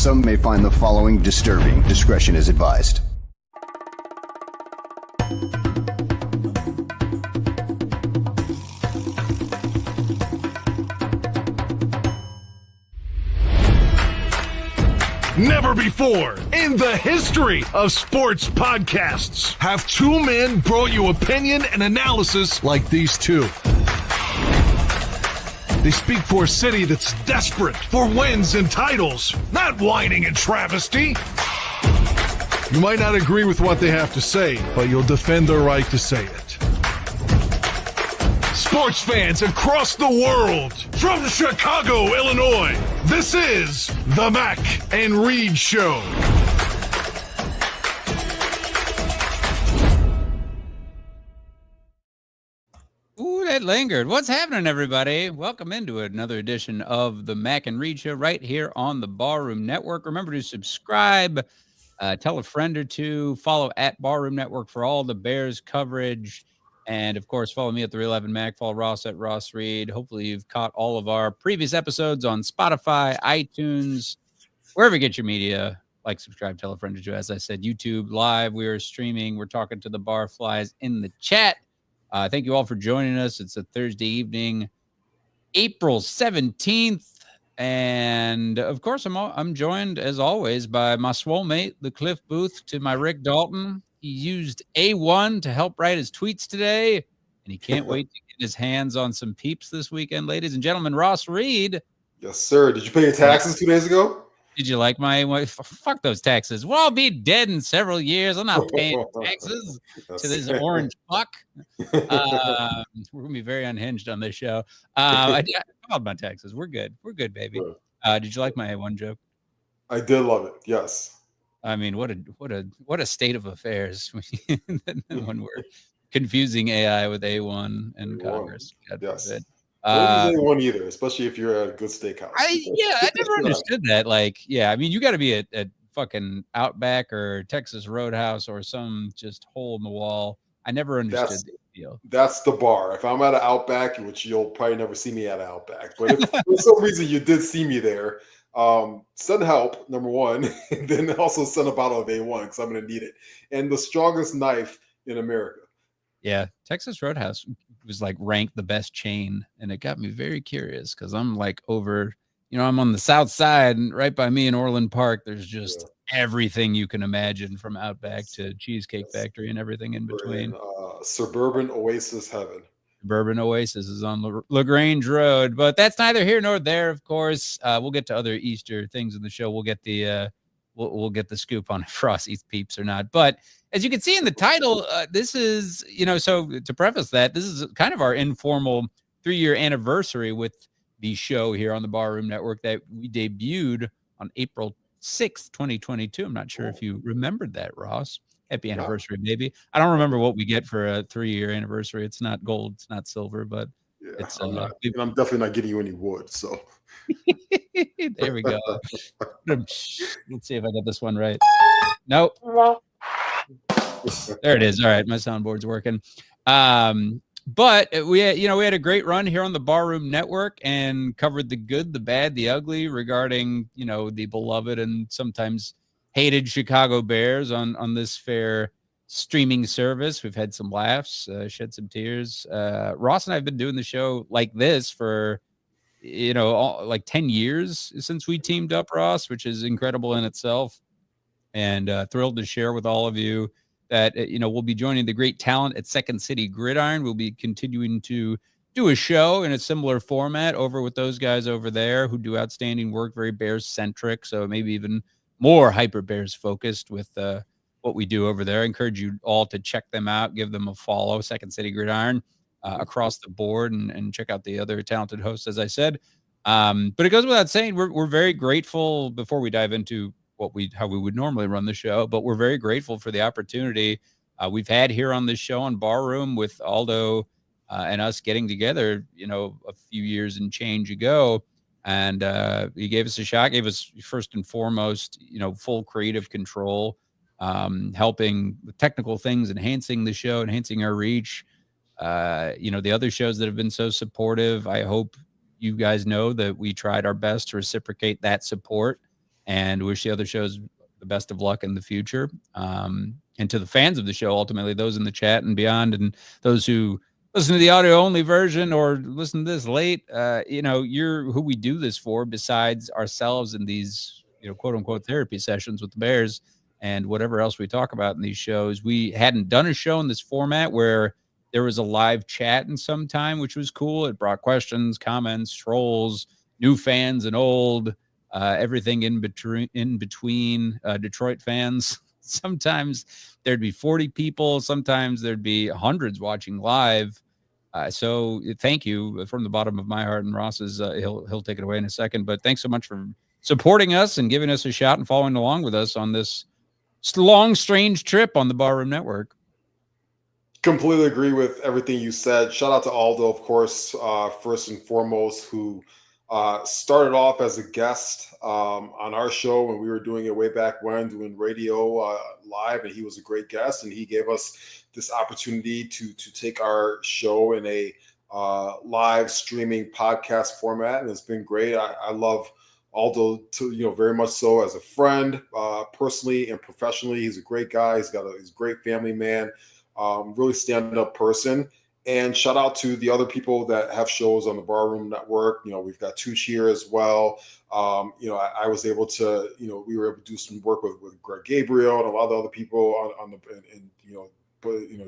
Some may find the following disturbing. Discretion is advised. Never before in the history of sports podcasts have two men brought you opinion and analysis like these two. They speak for a city that's desperate for wins and titles, not whining and travesty. You might not agree with what they have to say, but you'll defend their right to say it. Sports fans across the world, from Chicago, Illinois, this is the Mac and Reed Show. Ooh, that lingered. What's happening, everybody? Welcome into another edition of the Mac and Reed Show right here on the Barroom Network. Remember to subscribe, tell a friend or two, follow at Barroom Network for all the Bears coverage. And, of course, follow me at the 311 Mac. Follow Ross at Ross Reed. Hopefully you've caught all of our previous episodes on Spotify, iTunes, wherever you get your media. Like, subscribe, tell a friend or two. As I said, YouTube Live. We are streaming. We're talking to the Barflies in the chat. Thank you all for joining us. It's a Thursday evening, April 17th. And, of course, I'm joined, as always, by my swole mate, the Cliff Booth, to my Rick Dalton. He used A1 to help write his tweets today, and he can't wait to get his hands on some peeps this weekend. Ladies and gentlemen, Ross Reed. Yes, sir. Did you pay your taxes 2 days ago? Did you like my fuck those taxes? We'll all be dead in several years. I'm not paying taxes to this orange fuck. We're going to be very unhinged on this show. I filed my taxes. We're good. We're good, baby. Did you like my A1 joke? I did love it. Yes. I mean, what a state of affairs when we're confusing AI with A1 and Congress. Yes. Don't use A1 either, especially if you're at a good steakhouse. I never understood that. Like, yeah, I mean, you got to be at fucking Outback or Texas Roadhouse or some just hole in the wall. I never understood the deal. That's the bar. If I'm at an Outback, which you'll probably never see me at an Outback, but if for some reason you did see me there, send help, number one, and then also send a bottle of A1 because I'm going to need it. And the strongest knife in America. Yeah, Texas Roadhouse was like ranked the best chain, and it got me very curious because I'm like over, I'm on the south side, and right by me in Orland Park, there's just everything you can imagine from Outback to Cheesecake Factory and everything in between. Suburban Oasis heaven. Suburban Oasis is on LaGrange Road, but that's neither here nor there. Of course, we'll get to other Easter things in the show. We'll get the we'll get the scoop on if Frost eats peeps or not. But as you can see in the title, this is so to preface that, this is kind of our informal 3-year anniversary with the show here on the Barroom Network that we debuted on April 6th, 2022. I'm not sure if you remembered that, Ross. Happy anniversary, baby. I don't remember what we get for a 3-year anniversary. It's not gold, it's not silver, but it's I'm definitely not getting you any wood. So there we go. Let's see if I got this one right. Nope. There it is. All right, my soundboard's working. But we had a great run here on the Barroom Network and covered the good, the bad, the ugly regarding the beloved and sometimes hated Chicago Bears on this fair streaming service. We've had some laughs, shed some tears. Ross and I have been doing the show like this for, like 10 years since we teamed up, Ross, which is incredible in itself. And thrilled to share with all of you that, we'll be joining the great talent at Second City Gridiron. We'll be continuing to do a show in a similar format over with those guys over there who do outstanding work, very Bears centric. So maybe even more hyper Bears focused with what we do over there. I encourage you all to check them out, give them a follow, Second City Gridiron, across the board, and check out the other talented hosts, as I said. But it goes without saying, we're very grateful before we dive into how we would normally run the show, but we're very grateful for the opportunity we've had here on this show on Barroom with Aldo and us getting together, a few years and change ago. And he gave us a shot, gave us first and foremost, full creative control, helping with technical things, enhancing the show, enhancing our reach. The other shows that have been so supportive, I hope you guys know that we tried our best to reciprocate that support. and wish the other shows the best of luck in the future. And to the fans of the show, ultimately, those in the chat and beyond, and those who listen to the audio only version or listen to this late, you're who we do this for besides ourselves in these, quote unquote therapy sessions with the Bears and whatever else we talk about in these shows. We hadn't done a show in this format where there was a live chat in some time, which was cool. It brought questions, comments, trolls, new fans and old, everything in between Detroit fans. Sometimes there'd be 40 people. Sometimes there'd be hundreds watching live. So thank you from the bottom of my heart, and Ross's, he'll take it away in a second, but thanks so much for supporting us and giving us a shot and following along with us on this long, strange trip on the Barroom Network. Completely agree with everything you said. Shout out to Aldo, of course, first and foremost, who started off as a guest on our show when we were doing it way back when, doing radio live, and he was a great guest, and he gave us this opportunity to take our show in a live streaming podcast format, and it's been great. I love Aldo very much so as a friend, personally and professionally. He's a great guy. He's a great family man. Really stand-up person. And shout out to the other people that have shows on the Barroom Network. We've got Tucci here as well. I was able to, we were able to do some work with Greg Gabriel and a lot of other people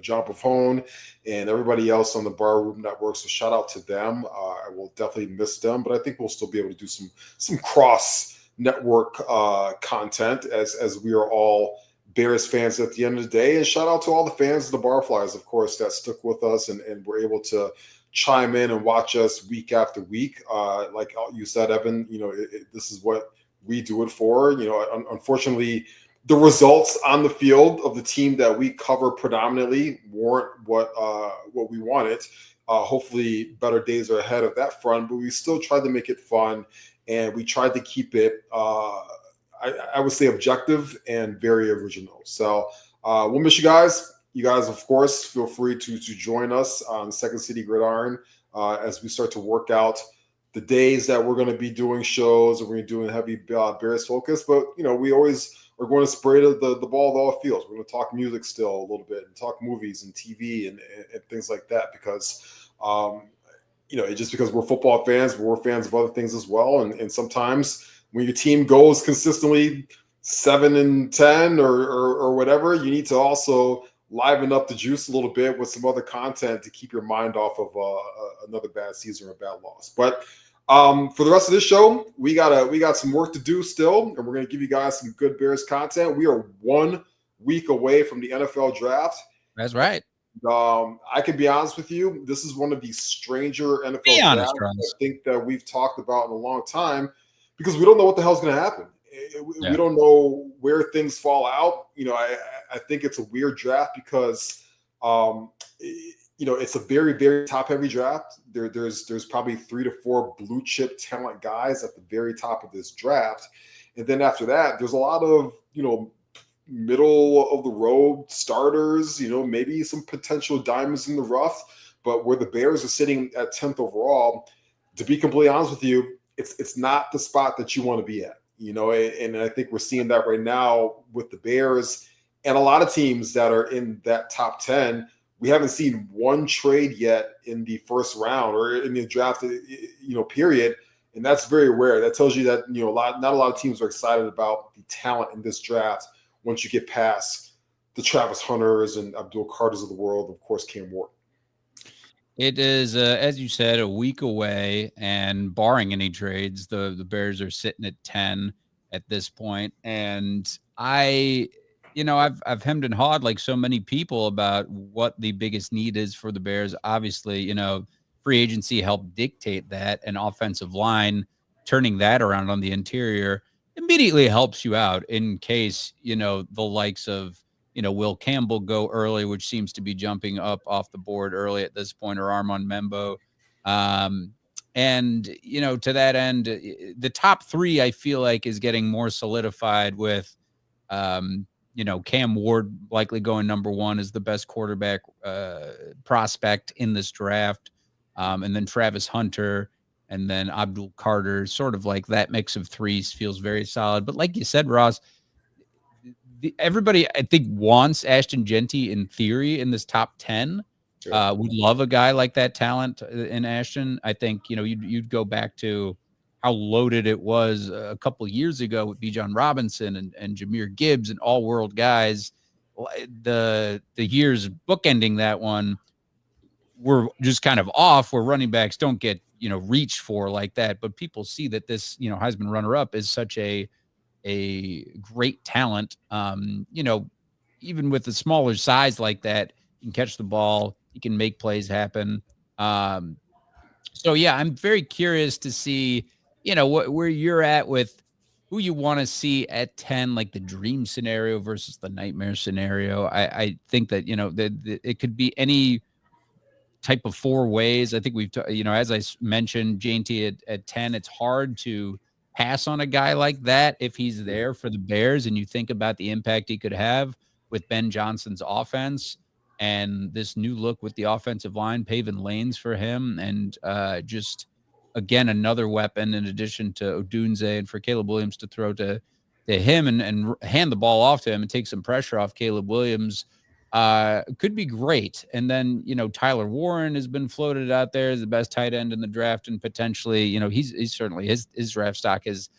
John Pafone and everybody else on the Barroom Network. So shout out to them. I will definitely miss them, but I think we'll still be able to do some cross network content as we are all Bears fans at the end of the day. And shout out to all the fans of the Barflies, of course, that stuck with us and were able to chime in and watch us week after week. Like you said, Evan, this is what we do it for. Unfortunately, the results on the field of the team that we cover predominantly weren't what we wanted. Hopefully better days are ahead of that front, but we still tried to make it fun, and we tried to keep it I would say objective and very original. So we'll miss you guys. You guys, of course, feel free to join us on Second City Gridiron as we start to work out the days that we're going to be doing shows, and we're doing heavy Bears focus. But, we always are going to spray the ball to all fields. We're going to talk music still a little bit and talk movies and TV and things like that because, just because we're football fans, but we're fans of other things as well. And sometimes when your team goes consistently 7-10 or whatever, you need to also liven up the juice a little bit with some other content to keep your mind off of another bad season or a bad loss. But for the rest of this show, we got some work to do still, and we're going to give you guys some good Bears content. We are 1 week away from the NFL draft. That's right. I can be honest with you. This is one of the stranger NFL drafts I think that we've talked about in a long time, because we don't know what the hell's going to happen. We don't know where things fall out. I think it's a weird draft because, it's a very, very top-heavy draft. There's probably 3 to 4 blue-chip talent guys at the very top of this draft. And then after that, there's a lot of, middle-of-the-road starters, maybe some potential diamonds in the rough. But where the Bears are sitting at 10th overall, to be completely honest with you, it's not the spot that you want to be at, and I think we're seeing that right now with the Bears and a lot of teams that are in that top 10. We haven't seen one trade yet in the first round or in the draft, period. And that's very rare. That tells you that, not a lot of teams are excited about the talent in this draft once you get past the Travis Hunters and Abdul Carters of the world, of course, Cam Ward. It is, as you said, a week away, and barring any trades, the Bears are sitting at 10 at this point. And I've hemmed and hawed like so many people about what the biggest need is for the Bears. Obviously, free agency helped dictate that, and offensive line, turning that around on the interior immediately helps you out in case, the likes of, Will Campbell go early, which seems to be jumping up off the board early at this point, or Armand Membo. And, to that end, the top 3, I feel like, is getting more solidified with, Cam Ward likely going number 1 as the best quarterback prospect in this draft. And then Travis Hunter and then Abdul Carter, sort of like that mix of threes feels very solid. But like you said, Ross, everybody I think wants Ashton Genty in theory in this top 10. Sure. Would love a guy like that talent in Ashton. I think, you'd go back to how loaded it was a couple years ago with Bijan Robinson and Jahmyr Gibbs and all world guys. The years bookending that one were just kind of off, where running backs don't get, reached for like that. But people see that this, Heisman runner up is such a great talent. Even with a smaller size like that, you can catch the ball, you can make plays happen. So yeah, I'm very curious to see, where you're at with who you want to see at 10, like the dream scenario versus the nightmare scenario. I think that, it could be any type of four ways. I think as I mentioned, JT at 10, it's hard to pass on a guy like that if he's there for the Bears, and you think about the impact he could have with Ben Johnson's offense and this new look with the offensive line, paving lanes for him, and just again another weapon in addition to Odunze, and for Caleb Williams to throw to him and hand the ball off to him and take some pressure off Caleb Williams. Could be great. And then, Tyler Warren has been floated out there as the best tight end in the draft, and potentially, he's certainly his draft stock has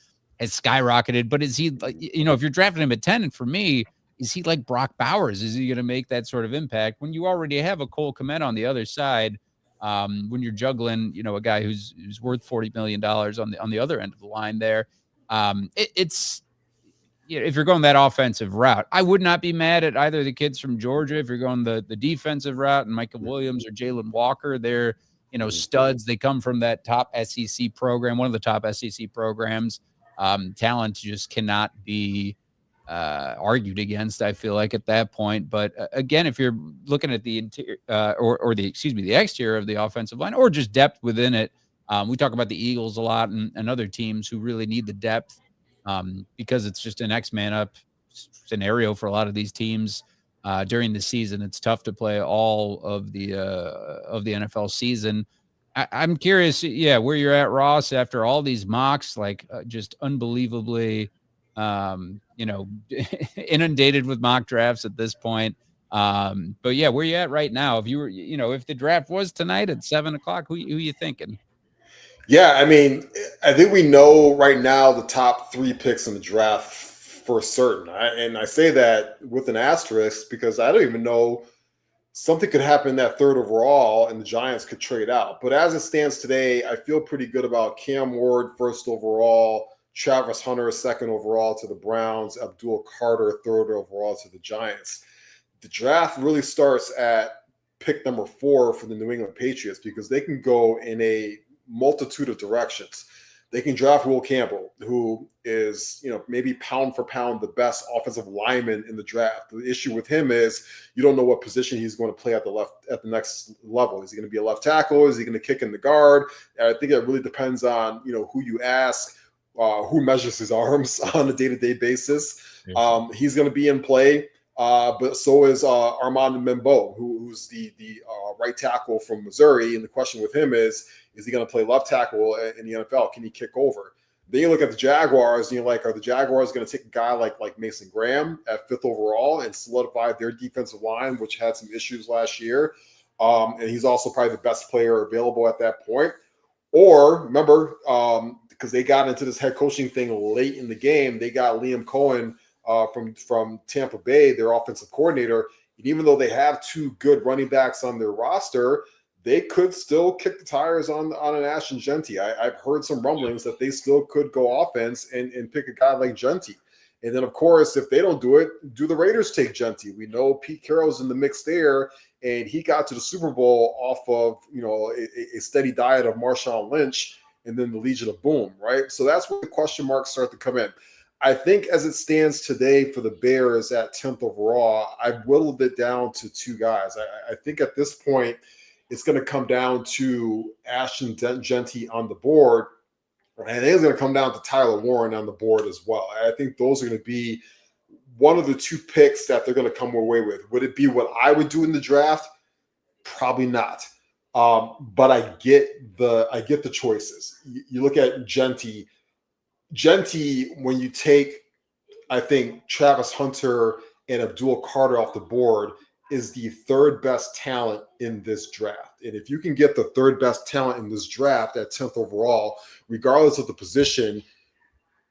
skyrocketed. But is he like, if you're drafting him at 10, and for me, is he like Brock Bowers? Is he going to make that sort of impact when you already have a Cole Kmet on the other side? When you're juggling, a guy who's worth $40 million on the other end of the line there. It's if you're going that offensive route, I would not be mad at either of the kids from Georgia. If you're going the defensive route, and Michael Williams or Jalen Walker, they're, studs. They come from that top SEC program, one of the top SEC programs. Talent just cannot be argued against, I feel like, at that point. But again, if you're looking at the interior the exterior of the offensive line, or just depth within it, we talk about the Eagles a lot and other teams who really need the depth. Because it's just an X-man up scenario for a lot of these teams during the season. It's tough to play all of the NFL season. I'm curious, where you're at, Ross, after all these mocks, like just unbelievably, inundated with mock drafts at this point. But yeah, where you at right now? If you were, if the draft was tonight at 7:00, who you thinking? Yeah, I mean, I think we know right now the top 3 picks in the draft for certain. And I say that with an asterisk because I don't even know, something could happen in that 3rd overall and the Giants could trade out. But as it stands today, I feel pretty good about Cam Ward 1st overall, Travis Hunter 2nd overall to the Browns, Abdul Carter 3rd overall to the Giants. The draft really starts at pick number 4 for the New England Patriots because they can go in a multitude of directions. They can draft Will Campbell, who is, maybe pound for pound the best offensive lineman in the draft. The issue with him is you don't know what position he's going to play at the next level. Is he going to be a left tackle? Is he going to kick in the guard? And I think it really depends on, who you ask, who measures his arms on a day-to-day basis. He's going to be in play. But so is Armand Membo, who's the right tackle from Missouri. And the question with him is he going to play left tackle in the NFL? Can he kick over? Then you look at the Jaguars, and you're like, are the Jaguars going to take a guy like Mason Graham at 5th overall and solidify their defensive line, which had some issues last year? And he's also probably the best player available at that point. Or remember, because they got into this head coaching thing late in the game, they got Liam Cohen from Tampa Bay, their offensive coordinator. And even though they have 2 good running backs on their roster, they could still kick the tires on an Ashton Genty. I've heard some rumblings that they still could go offense and pick a guy like Genty. And then, of course, if they don't do it, do the Raiders take Genty? We know Pete Carroll's in the mix there, and he got to the Super Bowl off of, a steady diet of Marshawn Lynch and then the Legion of Boom, right? So that's where the question marks start to come in. I think as it stands today for the Bears at 10th overall, I've whittled it down to 2 guys. I think at this point, it's going to come down to Ashton Genty on the board. And I think it's going to come down to Tyler Warren on the board as well. I think those are going to be one of the 2 picks that they're going to come away with. Would it be what I would do in the draft? Probably not. But I get the choices. You look at Genty, when you take, I think, Travis Hunter and Abdul Carter off the board, is the third best talent in this draft. And if you can get the third best talent in this draft at 10th overall, regardless of the position,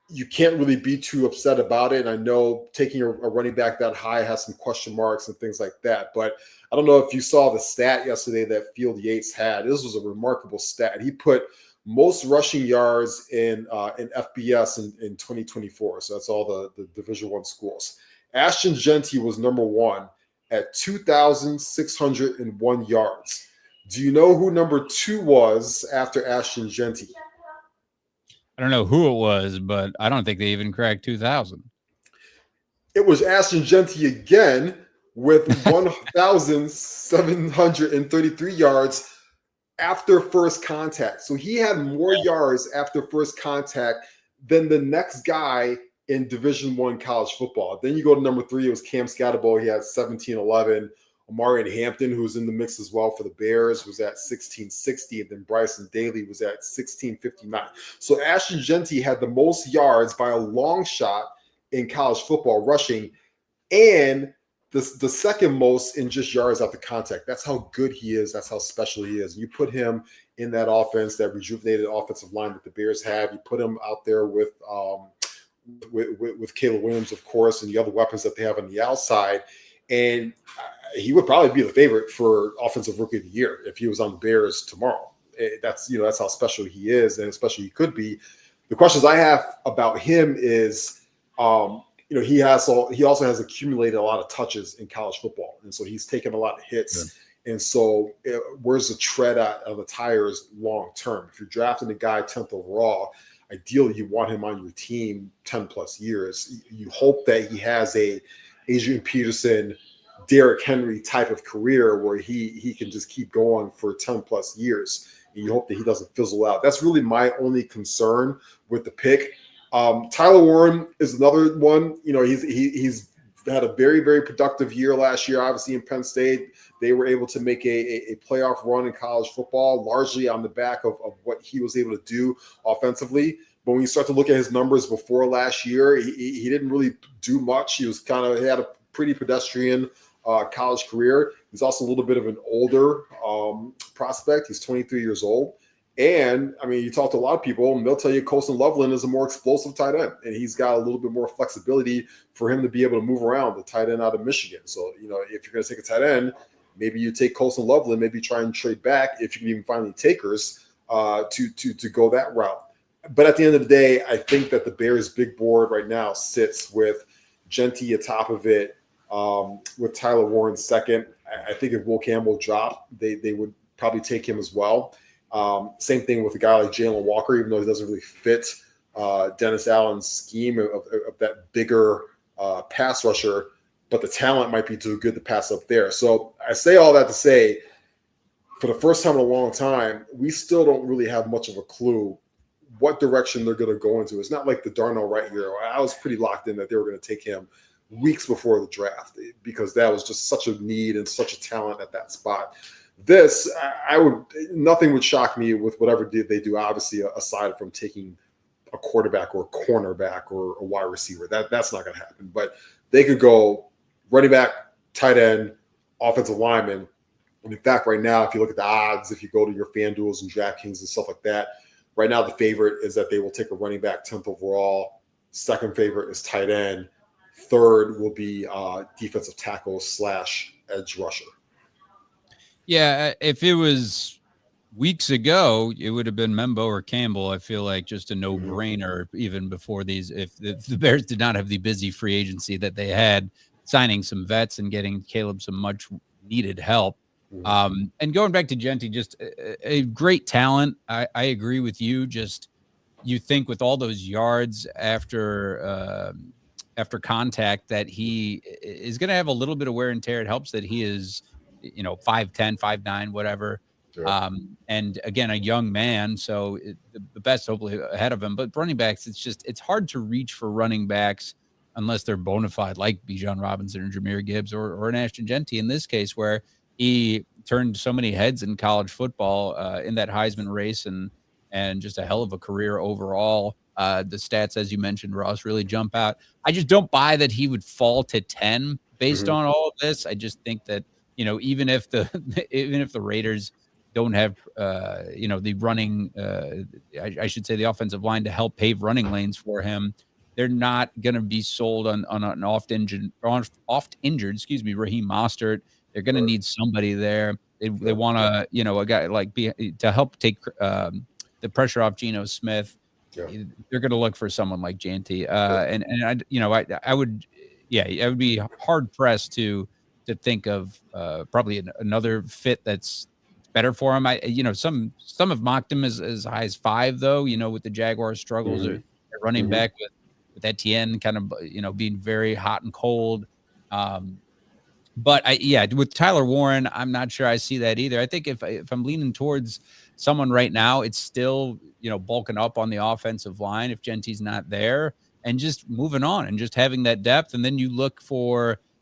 you can't really be too upset about it. And I know taking a running back that high has some question marks and things like that. But I don't know if you saw the stat yesterday that Field Yates had. This was a remarkable stat. He put most rushing yards in FBS in 2024. So that's all the Division I schools. Ashton Genty was number one at 2,601 yards. Do you know who number two was after Ashton Genty? I don't know who it was, but I don't think they even cracked 2,000. It was Ashton Genty again with 1,733 yards after first contact. So he had more yards after first contact than the next guy in Division I college football. Then you go to number three, it was Cam Scatterbo. He had 1,711. Omarion Hampton, who was in the mix as well for the Bears, was at 1,660. And then Bryson Daly was at 1,659. So Ashton Genty had the most yards by a long shot in college football rushing, and the second most in just yards after contact. That's how good he is. That's how special he is. You put him in that offense, that rejuvenated offensive line that the Bears have. You put him out there with Caleb Williams, of course, and the other weapons that they have on the outside. And he would probably be the favorite for Offensive Rookie of the Year if he was on the Bears tomorrow. That's how special he is, and especially he could be. The questions I have about him is, he also has accumulated a lot of touches in college football, and so he's taken a lot of hits. Yeah. And so, where's the tread on the tires long term? If you're drafting a guy 10th overall, ideally you want him on your team 10 plus years. You hope that he has a Adrian Peterson, Derrick Henry type of career where he can just keep going for 10 plus years. And you hope that he doesn't fizzle out. That's really my only concern with the pick. Tyler Warren is another one. He's had a very, very productive year last year. Obviously in Penn State, they were able to make a playoff run in college football, largely on the back of what he was able to do offensively. But when you start to look at his numbers before last year, he didn't really do much. He had a pretty pedestrian college career. He's also a little bit of an older prospect. He's 23 years old. And, you talk to a lot of people, and they'll tell you Colston Loveland is a more explosive tight end. And he's got a little bit more flexibility for him to be able to move around, the tight end out of Michigan. So, if you're going to take a tight end, maybe you take Colston Loveland, maybe try and trade back if you can even find any takers to go that route. But at the end of the day, I think that the Bears' big board right now sits with Genty atop of it, with Tyler Warren second. I think if Will Campbell dropped, they would probably take him as well. Same thing with a guy like Jalen Walker, even though he doesn't really fit Dennis Allen's scheme of that bigger pass rusher, but the talent might be too good to pass up there. So I say all that to say, for the first time in a long time, we still don't really have much of a clue what direction they're going to go into. It's not like the Darnell Wright year. I was pretty locked in that they were going to take him weeks before the draft because that was just such a need and such a talent at that spot. This, nothing would shock me with whatever they do, obviously, aside from taking a quarterback or a cornerback or a wide receiver. That's not going to happen. But they could go running back, tight end, offensive lineman. And in fact, right now, if you look at the odds, if you go to your FanDuels and DraftKings and stuff like that, right now the favorite is that they will take a running back 10th overall. Second favorite is tight end. Third will be defensive tackle / edge rusher. Yeah, if it was weeks ago, it would have been Membo or Campbell. I feel like just a no-brainer even before these. If the Bears did not have the busy free agency that they had, signing some vets and getting Caleb some much-needed help. And going back to Genty, just a great talent. I agree with you. Just you think with all those yards after contact that he is going to have a little bit of wear and tear. It helps that he is – 5'10", 5'9", whatever. Sure. And again, a young man, so the best hopefully ahead of him. But running backs, it's hard to reach for running backs unless they're bona fide, like Bijan Robinson or Jahmyr Gibbs or an Ashton Genty in this case, where he turned so many heads in college football in that Heisman race, and just a hell of a career overall. The stats, as you mentioned, Ross, really jump out. I just don't buy that he would fall to 10 based on all of this. I just think that, even if the even if the Raiders don't have the running I should say the offensive line to help pave running lanes for him, they're not going to be sold on an oft injured, Raheem Mostert. They're going to need somebody there. They want a guy like to help take the pressure off Geno Smith. Yeah. They're going to look for someone like Janty. I would be hard pressed to think of probably another fit that's better for him. Some have mocked him as high as 5, though. With the Jaguars' struggles at running back with Etienne kind of being very hot and cold. But with Tyler Warren, I'm not sure I see that either. I think if I'm leaning towards someone right now, it's still, bulking up on the offensive line if Genty's not there, and just moving on and just having that depth. And then you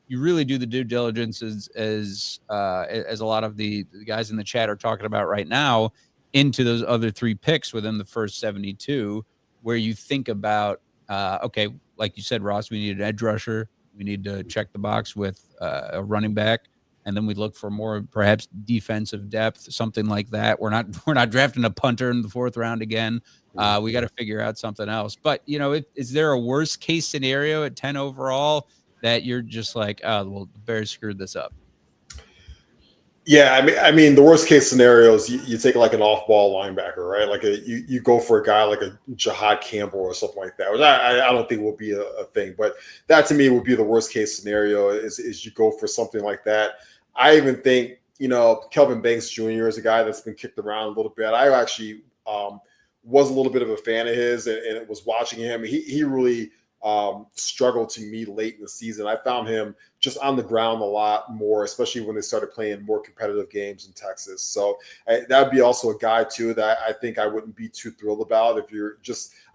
really do the due diligence as a lot of the guys in the chat are talking about right now, into those other 3 picks within the first 72, where you think about, okay, like you said, Ross, we need an edge rusher. We need to check the box with a running back, and then we look for more perhaps defensive depth, something like that. We're not drafting a punter in the 4th round again. We got to figure out something else. But is there a worst case scenario at 10 overall that you're just like, oh, well, the Bears screwed this up? Yeah, I mean, the worst case scenario is you take like an off-ball linebacker, right? Like you go for a guy like a Jahad Campbell or something like that, which I don't think will be a thing. But that to me would be the worst case scenario is you go for something like that. I even think, Kelvin Banks Jr. is a guy that's been kicked around a little bit. I actually was a little bit of a fan of his and was watching him. He really struggled to me late in the season. I found him just on the ground a lot more, especially when they started playing more competitive games in Texas. So that would be also a guy too that I think I wouldn't be too thrilled about if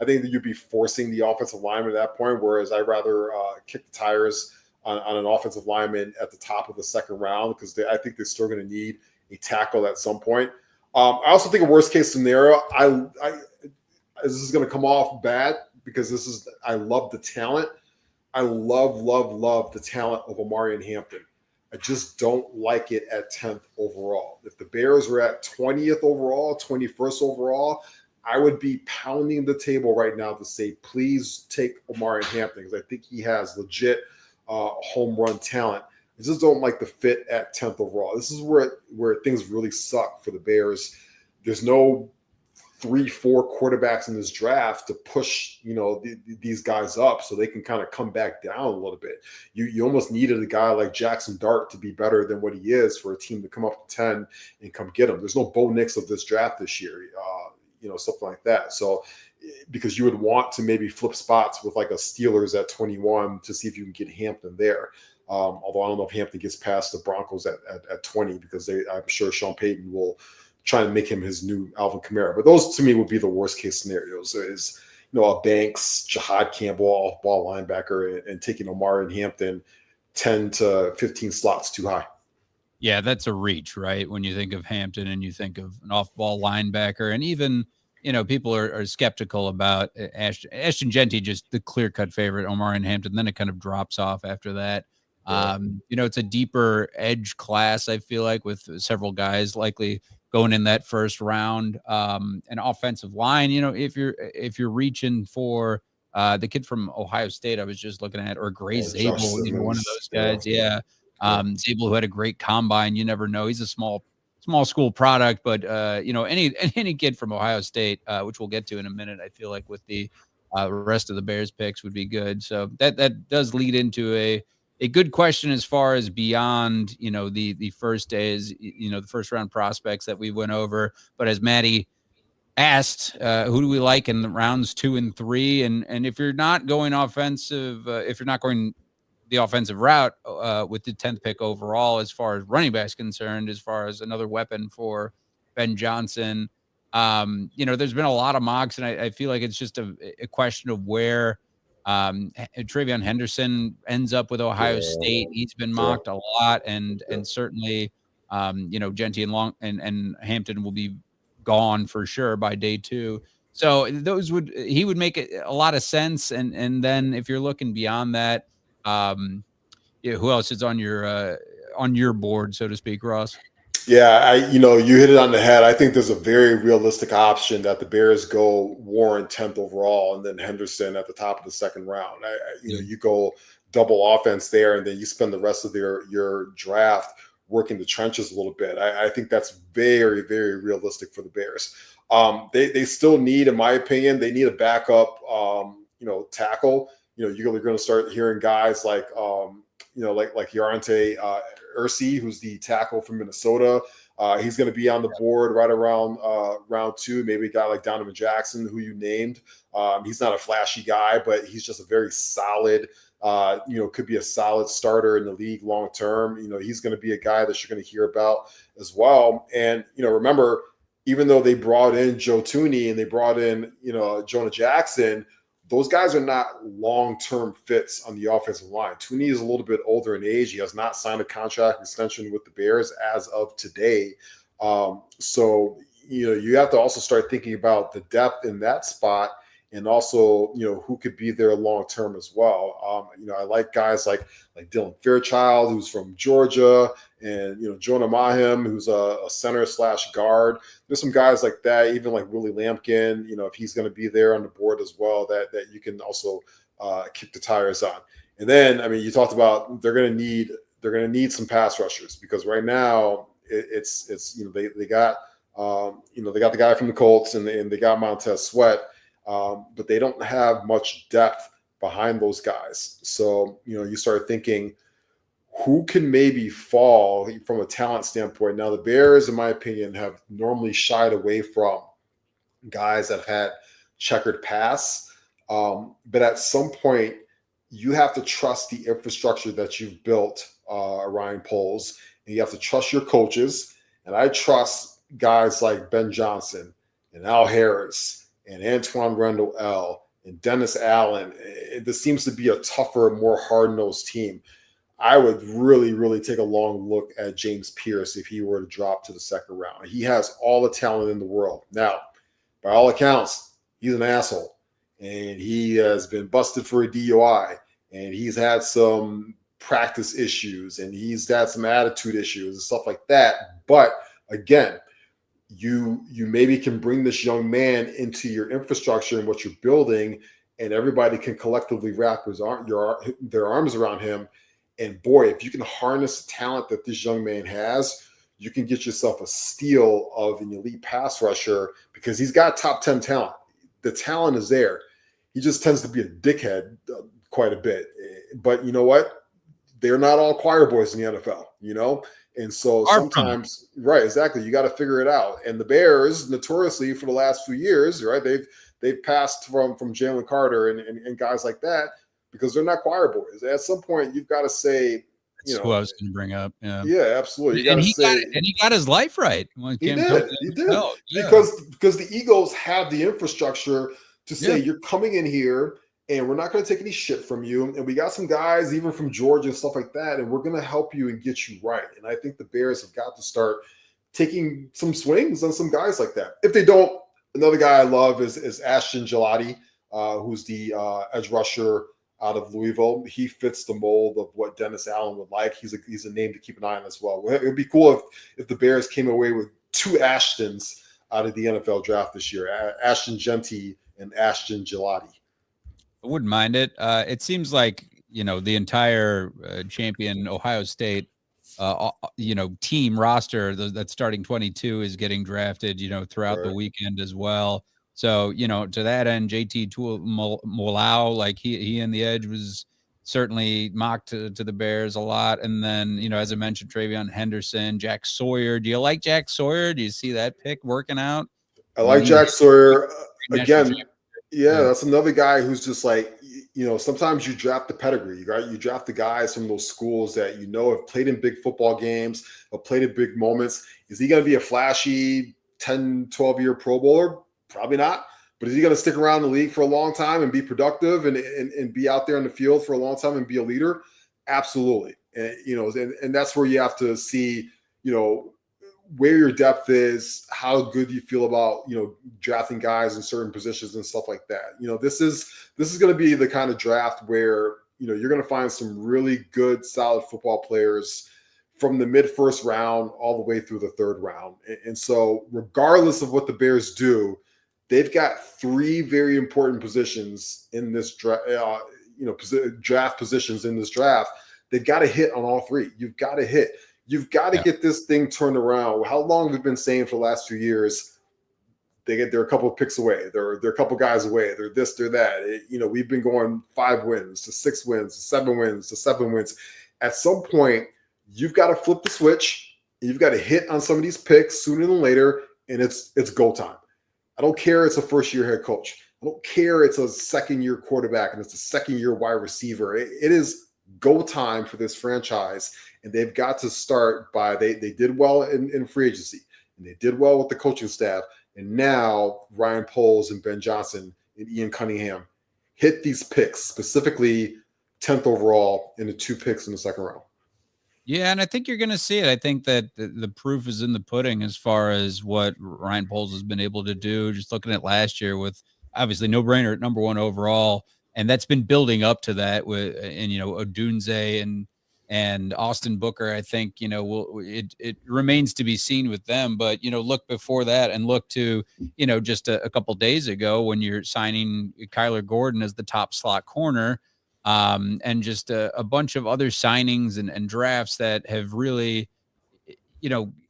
I think that you'd be forcing the offensive lineman at that point, whereas I'd rather kick the tires on an offensive lineman at the top of the 2nd round, because I think they're still going to need a tackle at some point. I also think a worst case scenario, this is going to come off bad, because I love the talent. I love the talent of Omarion Hampton. I just don't like it at 10th overall. If the Bears were at 20th overall, 21st overall, I would be pounding the table right now to say, please take Omarion Hampton, because I think he has legit home run talent. I just don't like the fit at 10th overall. This is where things really suck for the Bears. There's no 3-4 quarterbacks in this draft to push, these guys up so they can kind of come back down a little bit. You almost needed a guy like Jackson Dart to be better than what he is for a team to come up to 10 and come get him. There's no Bo Nix of this draft this year, something like that. So because you would want to maybe flip spots with like a Steelers at 21 to see if you can get Hampton there. Although I don't know if Hampton gets past the Broncos at 20, because I'm sure Sean Payton will try to make him his new Alvin Kamara. But those to me would be the worst case scenarios. Is a Banks, Jahad Campbell, off-ball linebacker, and taking Omarion Hampton 10 to 15 slots too high. Yeah, that's a reach, right? When you think of Hampton and you think of an off-ball linebacker, and even people are skeptical about Ashton Genty, just the clear-cut favorite, Omarion Hampton. Then it kind of drops off after that. It's a deeper edge class, I feel like, with several guys likely going in that 1st round. An offensive line, if you're reaching for the kid from Ohio State I was just looking at, or Gray Zabel, one of those guys. Yeah. Zabel, who had a great combine. You never know. He's a small school product, but any kid from Ohio State, which we'll get to in a minute, I feel like with the rest of the Bears picks would be good. So that does lead into a good question as far as beyond, the first days, the 1st round prospects that we went over. But as Maddie asked, who do we like in the rounds 2 and 3? And if you're not going offensive, if you're not going the offensive route with the 10th pick overall, as far as running backs concerned, as far as another weapon for Ben Johnson, there's been a lot of mocks, and I feel like it's just a question of where Travion Henderson ends up with Ohio State. He's been mocked a lot, and certainly Genty and and Hampton will be gone for sure by day 2. So he would make a lot of sense. And then if you're looking beyond that, who else is on your board, so to speak, Ross? Yeah, you hit it on the head. I think there's a very realistic option that the Bears go Warren 10th overall and then Henderson at the top of the second round. You go double offense there, and then you spend the rest of your draft working the trenches a little bit. I think that's very, very realistic for the Bears. They still need, in my opinion, they need a backup, tackle. You're going to start hearing guys like Yarante Ursi, who's the tackle from Minnesota. He's going to be on the board right around round 2. Maybe a guy like Donovan Jackson, who you named. He's not a flashy guy, but he's just a very solid, could be a solid starter in the league long term. He's going to be a guy that you're going to hear about as well. And, remember, even though they brought in Joe Thuney and they brought in, Jonah Jackson, those guys are not long-term fits on the offensive line. Thuney is a little bit older in age. He has not signed a contract extension with the Bears as of today. So you have to also start thinking about the depth in that spot, and also, who could be there long-term as well. I like guys like Dylan Fairchild, who's from Georgia, and, Jonah Mahim, who's a center/guard. There's some guys like that, even like Willie Lampkin, if he's going to be there on the board as well, that you can also kick the tires on. And then, you talked about they're going to need some pass rushers, because right now it's they got the guy from the Colts and they got Montez Sweat. But they don't have much depth behind those guys. So, you start thinking, who can maybe fall from a talent standpoint? Now, the Bears, in my opinion, have normally shied away from guys that have had checkered past. But at some point, you have to trust the infrastructure that you've built, Ryan Poles, and you have to trust your coaches. And I trust guys like Ben Johnson and Al Harris and Antoine Randall and Dennis Allen. This seems to be a tougher, more hard-nosed team. I would really, really take a long look at James Pierce if he were to drop to the second round. He has all the talent in the world. Now, by all accounts, he's an asshole, and he has been busted for a DUI, and he's had some practice issues, and he's had some attitude issues and stuff like that. But again, you maybe can bring this young man into your infrastructure and what you're building, and everybody can collectively wrap their arms around him. And boy, if you can harness the talent that this young man has, you can get yourself a steal of an elite pass rusher, because he's got top 10 talent. The talent is there. He just tends to be a dickhead quite a bit. But you know what? They're not all choir boys in the NFL, And so sometimes, right, exactly, you got to figure it out. And the Bears, notoriously for the last few years, right, they've passed from Jalen Carter and guys like that, because they're not choir boys. At some point, you've got to say, That's who I was going to bring up. Yeah, absolutely. And he got his life right. He did. Yeah. Because the Eagles have the infrastructure to say, you're coming in here, and we're not going to take any shit from you. And we got some guys, even from Georgia and stuff like that, and we're going to help you and get you right. And I think the Bears have got to start taking some swings on some guys like that. If they don't, another guy I love is Ashton Gelati, who's the edge rusher out of Louisville. He fits the mold of what Dennis Allen would like. He's a name to keep an eye on as well. It would be cool if the Bears came away with 2 Ashtons out of the NFL draft this year, Ashton Genty and Ashton Gelati. I wouldn't mind it. It seems like, the entire champion Ohio State, team roster that's starting 22 is getting drafted, throughout the weekend as well. So, to that end, JT Molau, like he and the edge was certainly mocked to the Bears a lot. And then, as I mentioned, Travion Henderson, Jack Sawyer. Do you like Jack Sawyer? Do you see that pick working out? I like Jack Sawyer. Again, that's another guy who's just like, sometimes you draft the pedigree, right? You draft the guys from those schools that have played in big football games, have played in big moments. Is he going to be a flashy 10, 12-year Pro Bowler? Probably not. But is he going to stick around the league for a long time and be productive and be out there in the field for a long time and be a leader? Absolutely. And that's where you have to see, you know, where your depth is, how good you feel about, drafting guys in certain positions and stuff like that. This is going to be the kind of draft where, you're going to find some really good, solid football players from the mid first round all the way through the third round. And so regardless of what the Bears do, they've got three very important positions in this draft, draft positions in this draft. They've got to hit on all three. You've got to hit. You've got to get this thing turned around. How long have we been saying for the last few years? They're a couple of picks away. They're a couple of guys away. They're this, they're that. We've been going 5 wins to 6 wins to 7 wins to 7 wins. At some point, you've got to flip the switch. You've got to hit on some of these picks sooner than later, and it's go time. I don't care it's a first-year head coach. I don't care it's a second-year quarterback and it's a second-year wide receiver. It is go time for this franchise, and they've got to start by they did well in free agency, and they did well with the coaching staff, and now Ryan Poles and Ben Johnson and Ian Cunningham hit these picks, specifically 10th overall and the 2 picks in the second round. Yeah, and I think you're going to see it. I think that the proof is in the pudding as far as what Ryan Poles has been able to do. Just looking at last year with obviously no brainer at number 1 overall, and that's been building up to that with Odunze and Austin Booker. I think it remains to be seen with them, but look before that and look to just a couple days ago when you're signing Kyler Gordon as the top slot corner. And just a bunch of other signings and drafts that have really,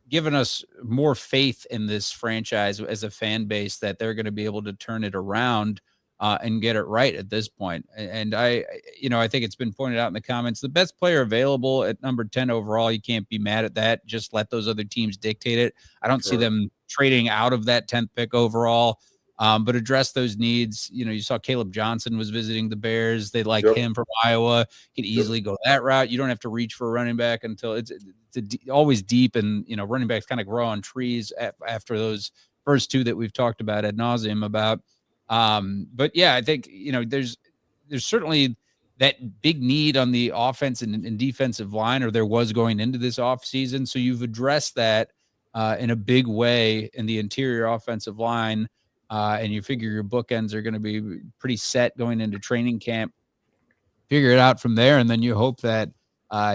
given us more faith in this franchise as a fan base that they're going to be able to turn it around and get it right at this point. And I think it's been pointed out in the comments, the best player available at number 10 overall, you can't be mad at that. Just let those other teams dictate it. I don't see them trading out of that 10th pick overall. But address those needs. You saw Caleb Johnson was visiting the Bears. They like him from Iowa. Could easily go that route. You don't have to reach for a running back until it's always deep, and running backs kind of grow on trees after those first 2 that we've talked about ad nauseum about. But yeah, I think there's certainly that big need on the offense and defensive line, or there was going into this offseason. So you've addressed that in a big way in the interior offensive line. And you figure your bookends are going to be pretty set going into training camp. Figure it out from there, and then you hope that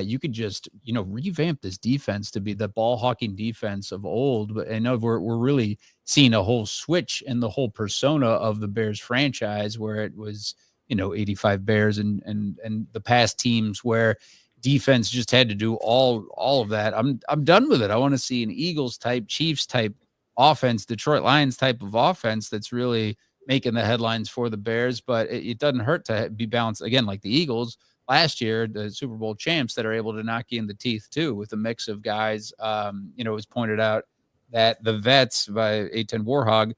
you could just revamp this defense to be the ball hawking defense of old. But I know we're really seeing a whole switch in the whole persona of the Bears franchise, where it was 85 Bears and the past teams where defense just had to do all of that. I'm done with it. I want to see an Eagles type, Chiefs type offense, Detroit Lions type of offense that's really making the headlines for the Bears. But it doesn't hurt to be balanced again, like the Eagles last year, the Super Bowl champs, that are able to knock you in the teeth too, with a mix of guys. It was pointed out that the vets by A10 Warhog,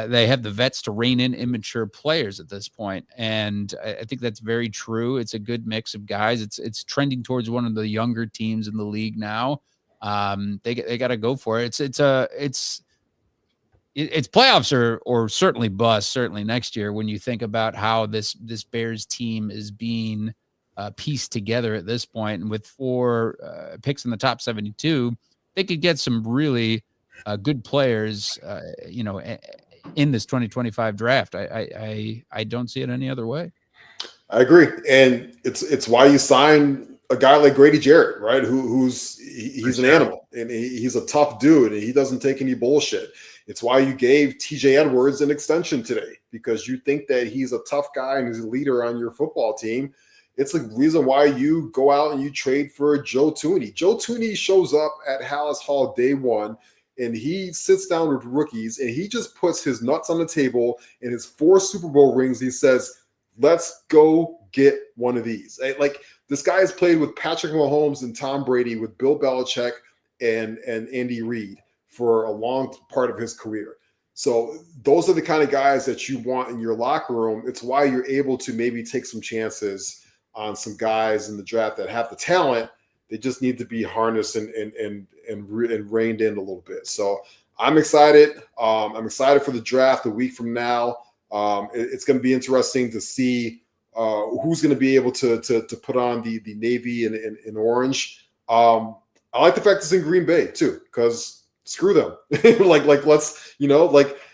they have the vets to rein in immature players at this point. And I think that's very true. It's a good mix of guys. It's trending towards one of the younger teams in the league now. They got to go for it. It's playoffs or certainly bust, certainly next year, when you think about how this Bears team is being pieced together at this point. And with 4 picks in the top 72, they could get some really good players, in this 2025 draft. I don't see it any other way. I agree. And it's why you sign a guy like Grady Jarrett, right? He's an animal, and he's a tough dude, and he doesn't take any bullshit. It's why you gave TJ Edwards an extension today, because you think that he's a tough guy and he's a leader on your football team. It's the reason why you go out and you trade for Joe Thuney. Joe Thuney shows up at Hallis Hall day 1, and he sits down with rookies, and he just puts his nuts on the table, and his 4 Super Bowl rings. He says, let's go get one of these. Like, this guy has played with Patrick Mahomes and Tom Brady, with Bill Belichick and Andy Reid for a long part of his career. So those are the kind of guys that you want in your locker room. It's why you're able to maybe take some chances on some guys in the draft that have the talent. They just need to be harnessed and reined in a little bit. So I'm excited. I'm excited for the draft a week from now. It's going to be interesting to see who's going to be able to put on the navy and orange. I like the fact it's in Green Bay too, because screw them. like let's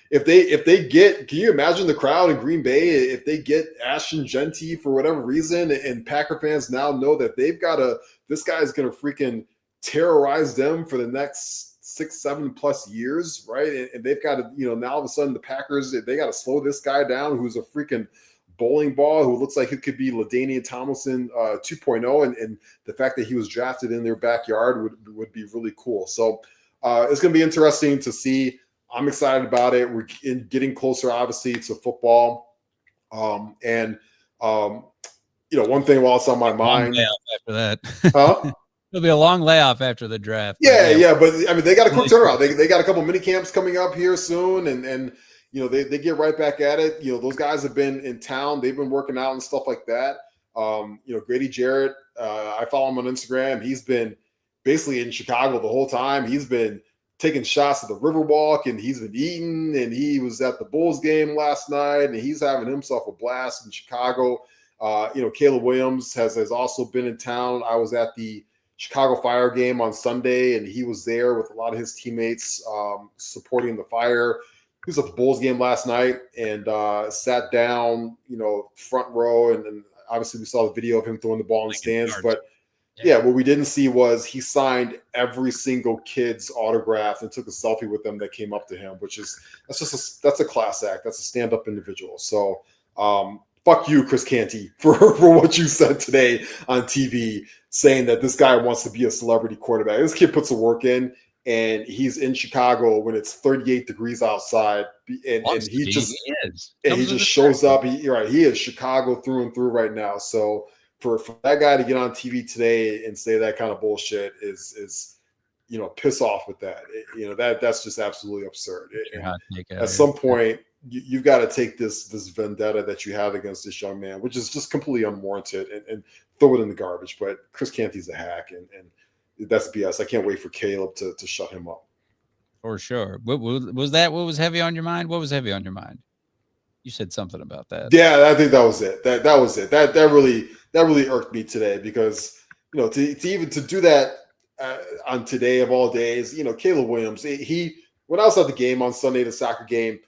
if they get, can you imagine the crowd in Green Bay if they get Ashton Genty for whatever reason, and Packer fans now know that this guy is gonna freaking terrorize them for the next 6-7+ years, right? And they've got to, now all of a sudden the Packers, they got to slow this guy down who's a freaking bowling ball who looks like he could be LaDainian Tomlinson 2.0, and the fact that he was drafted in their backyard would be really cool. So it's going to be interesting to see. I'm excited about it. We're getting closer, obviously, to football. One thing while it's on my mind, after that, huh? It'll be a long layoff after the draft. Yeah, but I mean, they got a quick turnaround. They got a couple mini camps coming up here soon, and they get right back at it. Those guys have been in town. They've been working out and stuff like that. Grady Jarrett, I follow him on Instagram. He's been basically in Chicago the whole time. He's been taking shots at the Riverwalk, and he's been eating, and he was at the Bulls game last night, and he's having himself a blast in Chicago. Caleb Williams has also been in town. I was at the Chicago Fire game on Sunday, and he was there with a lot of his teammates supporting the Fire. He was at the Bulls game last night and sat down, front row, and obviously we saw the video of him throwing the ball in the stands. But yeah, what we didn't see was he signed every single kid's autograph and took a selfie with them that came up to him, that's a class act. That's a stand-up individual. So fuck you, Chris Canty, for what you said today on TV, saying that this guy wants to be a celebrity quarterback. This kid puts the work in, and he's in Chicago when it's 38 degrees outside, and he just shows up. He is Chicago through and through right now. So for that guy to get on TV today and say that kind of bullshit is piss off with that. That's just absolutely absurd. At some point, you've got to take this vendetta that you have against this young man, which is just completely unwarranted, and throw it in the garbage. But Chris Canty's a hack, and that's BS. I can't wait for Caleb to shut him up. For sure. What was that? What was heavy on your mind? What was heavy on your mind? You said something about that. Yeah, I think that was it. That was it. That really irked me today, because to do that on today of all days, Caleb Williams, when I was at the game on Sunday, the soccer game,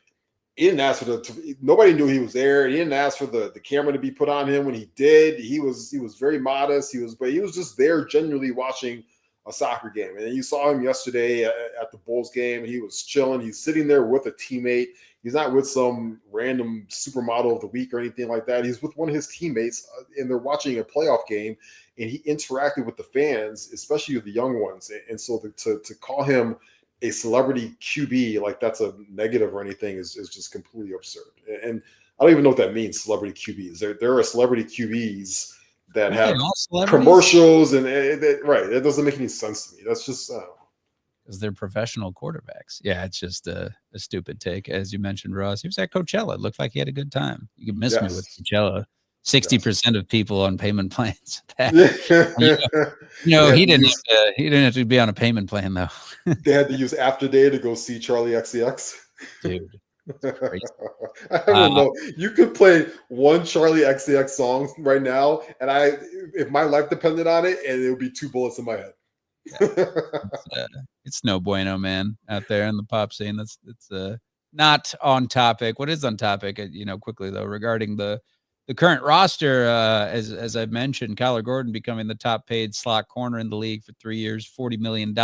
he didn't ask for nobody knew he was there. He didn't ask for the camera to be put on him when he did. He was very modest. But he was just there genuinely watching a soccer game. And then you saw him yesterday at the Bulls game. He was chilling. He's sitting there with a teammate. He's not with some random supermodel of the week or anything like that. He's with one of his teammates, and they're watching a playoff game, and he interacted with the fans, especially with the young ones. And so to call him a celebrity QB, like that's a negative or anything, is just completely absurd. And I don't even know what that means, celebrity QBs. There are celebrity QBs that have commercials, and right. That doesn't make any sense to me. That's just because they're professional quarterbacks. Yeah, it's just a stupid take. As you mentioned, Ross, he was at Coachella. It looked like he had a good time. You could miss me with Coachella. 60% of people on payment plans. He didn't have to be on a payment plan though. They had to use After Day to go see Charlie XCX. Dude, I don't know. You could play one Charlie XCX song right now, and if my life depended on it, and it would be 2 bullets in my head. It's no bueno, man, out there in the pop scene. It's not on topic. What is on topic? Quickly though, regarding the current roster, as I've mentioned, Kyler Gordon becoming the top paid slot corner in the league for 3 years, $40 million.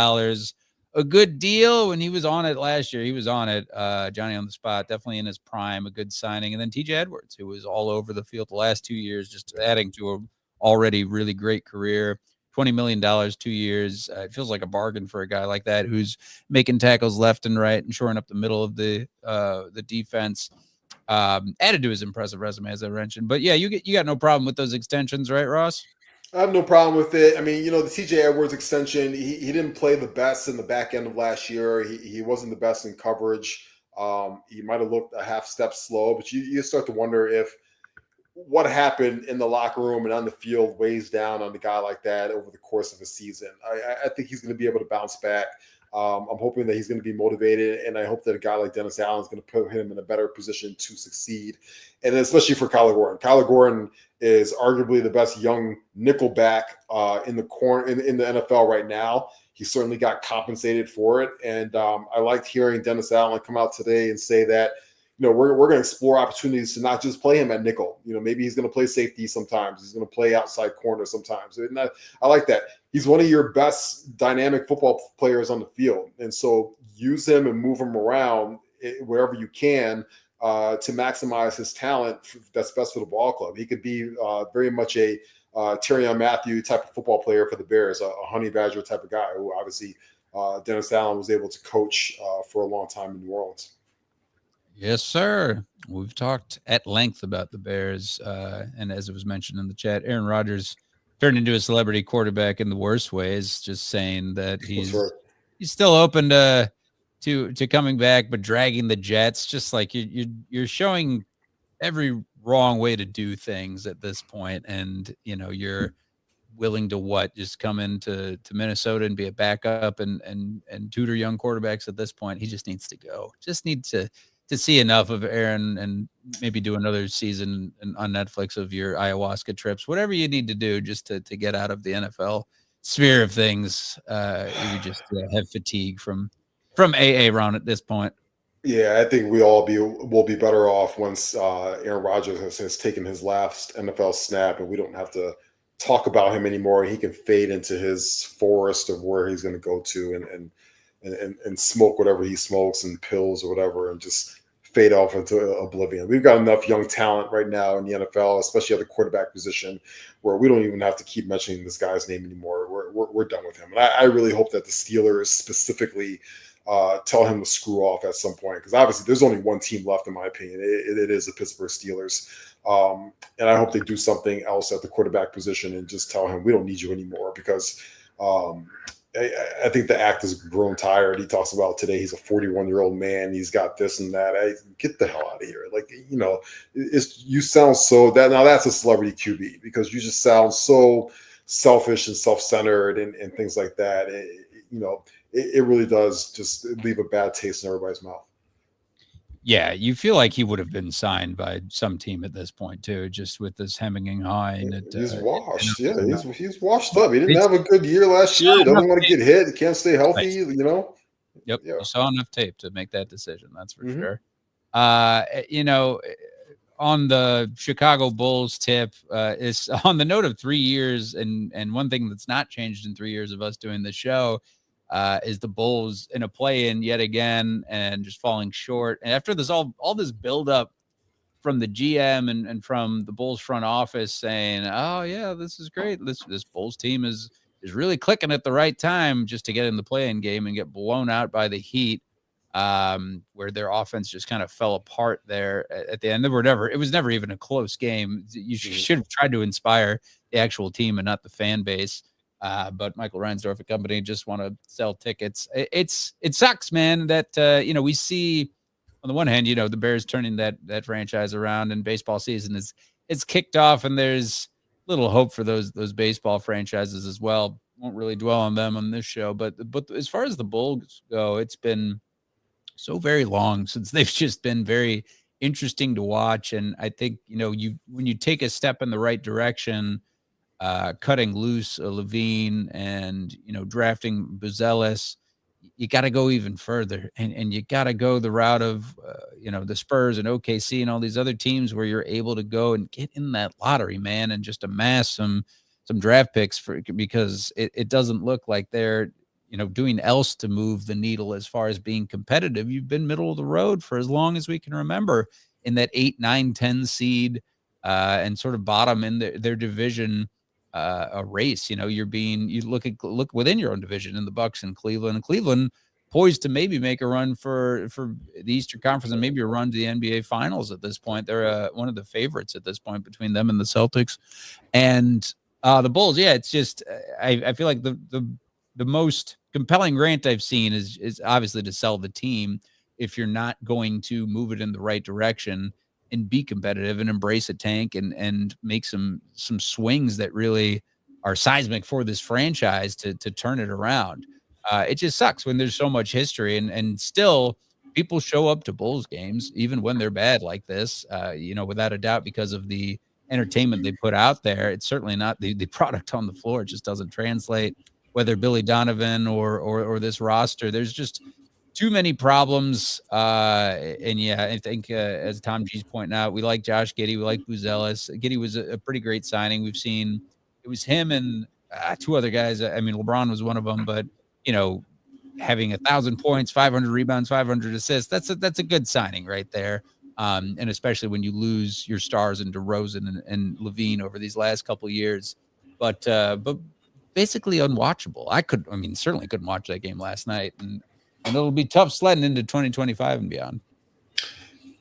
A good deal. When he was on it last year, he was on it. Johnny on the spot, definitely in his prime, a good signing. And then TJ Edwards, who was all over the field the last 2 years, just adding to a already really great career. $20 million, 2 years. It feels like a bargain for a guy like that who's making tackles left and right and shoring up the middle of the defense. Added to his impressive resume, as I mentioned. But yeah, you got no problem with those extensions, right, Ross? I have no problem with it. I mean, the TJ Edwards extension, he didn't play the best in the back end of last year. He wasn't the best in coverage. He might have looked a half step slow, but you start to wonder if what happened in the locker room and on the field weighs down on the guy like that over the course of a season. I think he's going to be able to bounce back. I'm hoping that he's going to be motivated, and I hope that a guy like Dennis Allen is going to put him in a better position to succeed. And then especially for Kyler Gordon. Kyler Gordon is arguably the best young nickelback in the NFL right now. he certainly got compensated for it. And I liked hearing Dennis Allen come out today and say that, we're going to explore opportunities to not just play him at nickel. Maybe he's going to play safety sometimes. He's going to play outside corner sometimes. And I like that. He's one of your best dynamic football players on the field. And so use him and move him around wherever you can to maximize his talent that's best for the ball club. He could be very much a Tyrann Mathieu type of football player for the Bears, a honey badger type of guy who obviously Dennis Allen was able to coach for a long time in New Orleans. Yes, sir. We've talked at length about the Bears, and as it was mentioned in the chat, Aaron Rodgers turned into a celebrity quarterback in the worst ways. Just saying that he's still open to coming back, but dragging the Jets. Just like you're showing every wrong way to do things at this point, and you're willing to just come into Minnesota and be a backup and tutor young quarterbacks at this point. He just needs to go. Just needs to see enough of Aaron and maybe do another season on Netflix of your ayahuasca trips, whatever you need to do just to get out of the NFL sphere of things. You just have fatigue from AA round at this point. Yeah, I think will be better off once Aaron Rodgers has taken his last NFL snap and we don't have to talk about him anymore. He can fade into his forest of where he's going to go to and smoke whatever he smokes and pills or whatever and just fade off into oblivion. We've got enough young talent right now in the NFL, especially at the quarterback position, where we don't even have to keep mentioning this guy's name anymore. We're done with him. And I really hope that the Steelers specifically tell him to screw off at some point, because obviously there's only one team left, in my opinion. It is the Pittsburgh Steelers. And I hope they do something else at the quarterback position and just tell him we don't need you anymore, because I think the act has grown tired. He talks about today he's a 41-year-old man. He's got this and that. Get the hell out of here. Like, you sound so that now that's a celebrity QB, because you just sound so selfish and self-centered and things like that. It really does just leave a bad taste in everybody's mouth. Yeah, you feel like he would have been signed by some team at this point too, just with this hemming and hawing. He's washed. He's washed up. He didn't have a good year last year. He doesn't want to get hit. He can't stay healthy. Yep. Yeah. You saw enough tape to make that decision. That's for sure. On the Chicago Bulls tip, is on the note of 3 years, and one thing that's not changed in 3 years of us doing the show is the Bulls in a play-in yet again and just falling short. And after this, all this buildup from the GM and from the Bulls front office saying, "Oh yeah, this is great. This Bulls team is really clicking at the right time just to get in the play-in game and get blown out by the Heat." Where their offense just kind of fell apart there at the end. It was never even a close game. You should have tried to inspire the actual team and not the fan base. But Michael Reinsdorf and company just want to sell tickets. It sucks, man, that we see on the one hand, the Bears turning that franchise around, and baseball season it's kicked off, and there's little hope for those baseball franchises as well. Won't really dwell on them on this show, but as far as the Bulls go, it's been so very long since they've just been very interesting to watch. And I think, when you take a step in the right direction, cutting loose Levine and, drafting Buzelis, you got to go even further, and you got to go the route of, the Spurs and OKC and all these other teams where you're able to go and get in that lottery, man, and just amass some draft picks because it doesn't look like they're, doing else to move the needle as far as being competitive. You've been middle of the road for as long as we can remember in that 8, 9, 10 seed and sort of bottom in their division a race. You look within your own division in the Bucks and Cleveland poised to maybe make a run for the Eastern Conference and maybe a run to the NBA Finals at this point. They're one of the favorites at this point between them and the Celtics. And the Bulls, it's just I feel like the most compelling rant I've seen is obviously to sell the team if you're not going to move it in the right direction and be competitive and embrace a tank and make some swings that really are seismic for this franchise to turn it around. It just sucks when there's so much history and still people show up to Bulls games, even when they're bad like this, without a doubt, because of the entertainment they put out there. It's certainly not the product on the floor. It just doesn't translate. whether Billy Donovan or this roster. There's just too many problems. And yeah, I think as Tom G's pointing out, we like Josh Giddey, we like Buzelis. Giddey was a pretty great signing. We've seen it was him and two other guys. I mean, LeBron was one of them, but having 1,000 points, 500 rebounds, 500 assists, that's a good signing right there. And especially when you lose your stars in DeRozan and Levine over these last couple of years, but basically unwatchable. Certainly couldn't watch that game last night, and it'll be tough sledding into 2025 and beyond.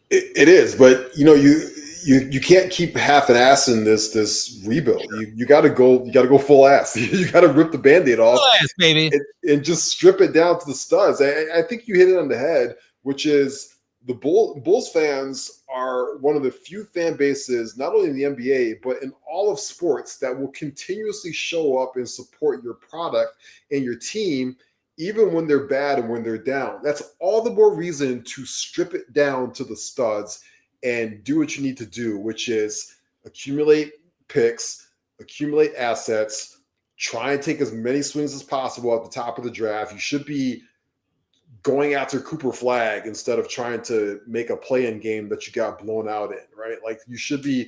It is, but you can't keep half-assing this rebuild. You got to go full ass. You got to rip the Band-Aid off, full ass, baby, and just strip it down to the studs. I think you hit it on the head, which is the Bulls fans are one of the few fan bases, not only in the NBA but in all of sports, that will continuously show up and support your product and your team, even when they're bad and when they're down. That's all the more reason to strip it down to the studs and do what you need to do, which is accumulate picks, accumulate assets, try and take as many swings as possible at the top of the draft. You should be going after Cooper Flag instead of trying to make a play-in game that you got blown out in, right? Like, you should be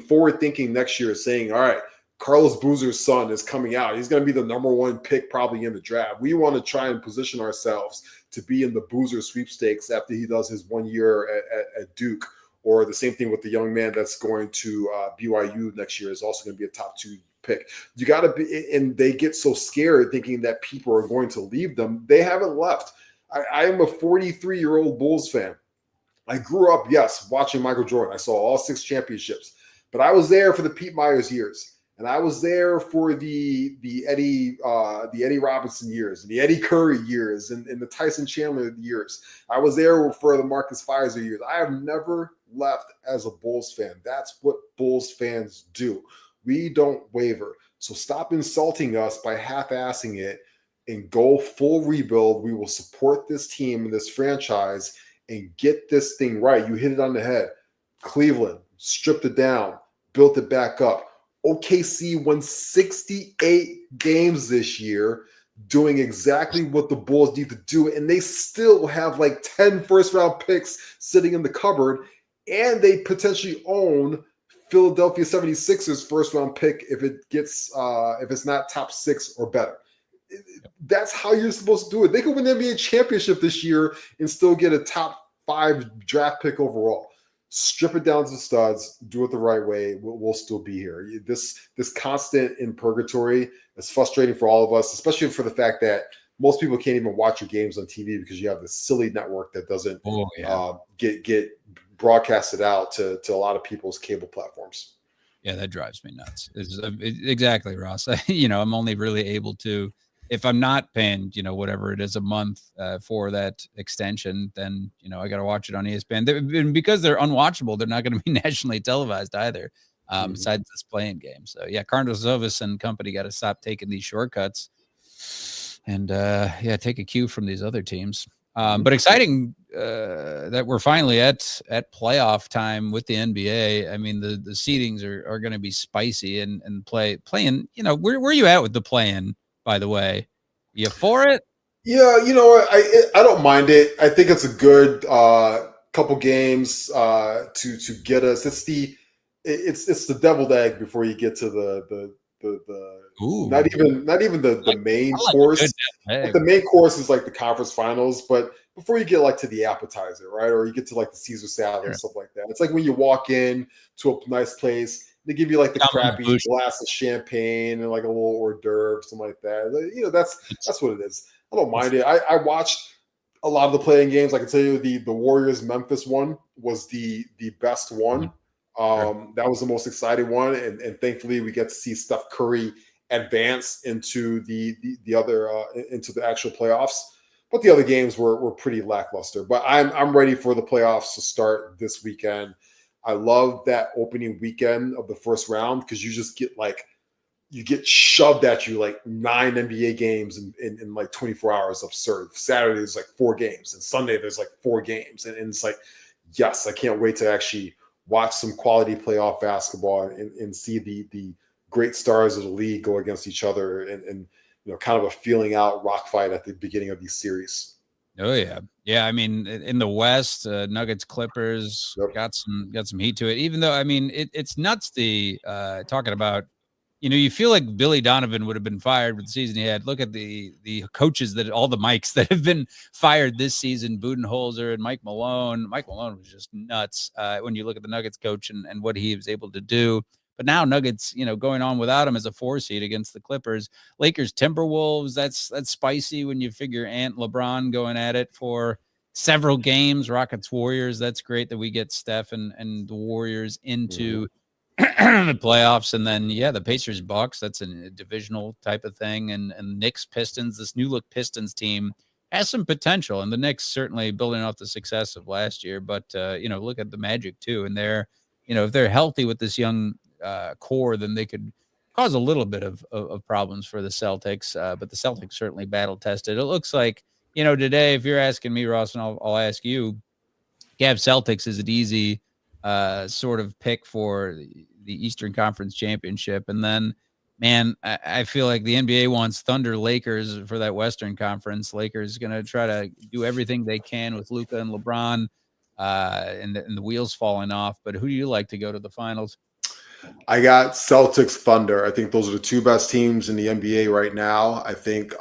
forward thinking next year, saying, all right, Carlos Boozer's son is coming out. He's going to be the number one pick probably in the draft. We want to try and position ourselves to be in the Boozer sweepstakes after he does his 1 year at Duke, or the same thing with the young man that's going to BYU next year is also going to be a top 2 pick. You got to be, and they get so scared thinking that people are going to leave them. They haven't left. I am a 43-year-old Bulls fan. I grew up, yes, watching Michael Jordan. I saw all 6 championships, but I was there for the Pete Myers years. And I was there for the Eddie Robinson years, and the Eddie Curry years, and the Tyson Chandler years. I was there for the Marcus Fizer years. I have never left as a Bulls fan. That's what Bulls fans do. We don't waver. So stop insulting us by half-assing it and go full rebuild. We will support this team and this franchise and get this thing right. You hit it on the head. Cleveland stripped it down, built it back up. OKC won 68 games this year, doing exactly what the Bulls need to do, and they still have like 10 first-round picks sitting in the cupboard, and they potentially own Philadelphia 76ers first-round pick if it's not top 6 or better. That's how you're supposed to do it. They could win the NBA championship this year and still get a top 5 draft pick overall. Strip it down to the studs, do it the right way. We'll still be here. This constant in purgatory is frustrating for all of us, especially for the fact that most people can't even watch your games on TV because you have this silly network that doesn't get broadcasted out to a lot of people's cable platforms. Yeah, that drives me nuts. Exactly, Ross. I'm only really able to, if I'm not paying, whatever it is a month for that extension, then, I got to watch it on ESPN. And because they're unwatchable, they're not going to be nationally televised either, besides this playing game. So, yeah, Carlos Zovis and company got to stop taking these shortcuts and, take a cue from these other teams. But exciting that we're finally at playoff time with the NBA. I mean, the seedings are going to be spicy and playing. Where are you at with the play-in? By the way, you for it? Yeah, I don't mind it. I think it's a good couple games to get us. It's the deviled egg before you get to the not even the main course. The main course is like the conference finals, but before you get like to the appetizer, right? Or you get to like the Caesar salad and stuff like that. It's like when you walk in to a nice place. They give you like the crappy glass of champagne and like a little hors d'oeuvre, something like that. That's what it is. I don't mind it. I watched a lot of the playing games. I can tell you the Warriors Memphis one was the best one. That was the most exciting one, and thankfully we get to see Steph Curry advance into the other into the actual playoffs. But the other games were pretty lackluster. But I'm ready for the playoffs to start this weekend. I love that opening weekend of the first round because you just get shoved at you like 9 NBA games in like 24 hours. Absurd. Saturday there's like 4 games, and Sunday there's like 4 games, and it's like, yes, I can't wait to actually watch some quality playoff basketball and see the great stars of the league go against each other and kind of a feeling out rock fight at the beginning of these series. Oh yeah. Yeah. I mean, in the West, Nuggets, Clippers Yep. got some heat to it, even though, I mean, it's nuts. Talking about, you feel like Billy Donovan would have been fired with the season he had. Look at the coaches all the Mikes that have been fired this season, Budenholzer and Mike Malone. Mike Malone was just nuts when you look at the Nuggets coach and what he was able to do. But now Nuggets, going on without him as a 4 seed against the Clippers. Lakers, Timberwolves, that's spicy when you figure Ant LeBron going at it for several games. Rockets, Warriors, that's great that we get Steph and the Warriors into the playoffs. And then, the Pacers, Bucks, that's a divisional type of thing. And Knicks, Pistons, this new look Pistons team has some potential. And the Knicks certainly building off the success of last year. But, look at the Magic too. And they're, if they're healthy with this young core, then they could cause a little bit of problems for the Celtics. But the Celtics certainly battle tested. It looks like, today, if you're asking me, Ross, and I'll ask you, Gav, Celtics is an easy sort of pick for the Eastern Conference Championship. And then, man, I feel like the NBA wants Thunder, Lakers for that Western Conference. Lakers going to try to do everything they can with Luka and LeBron and the wheels falling off. But who do you like to go to the finals? I got Celtics, Thunder. I think those are the two best teams in the NBA right now. I think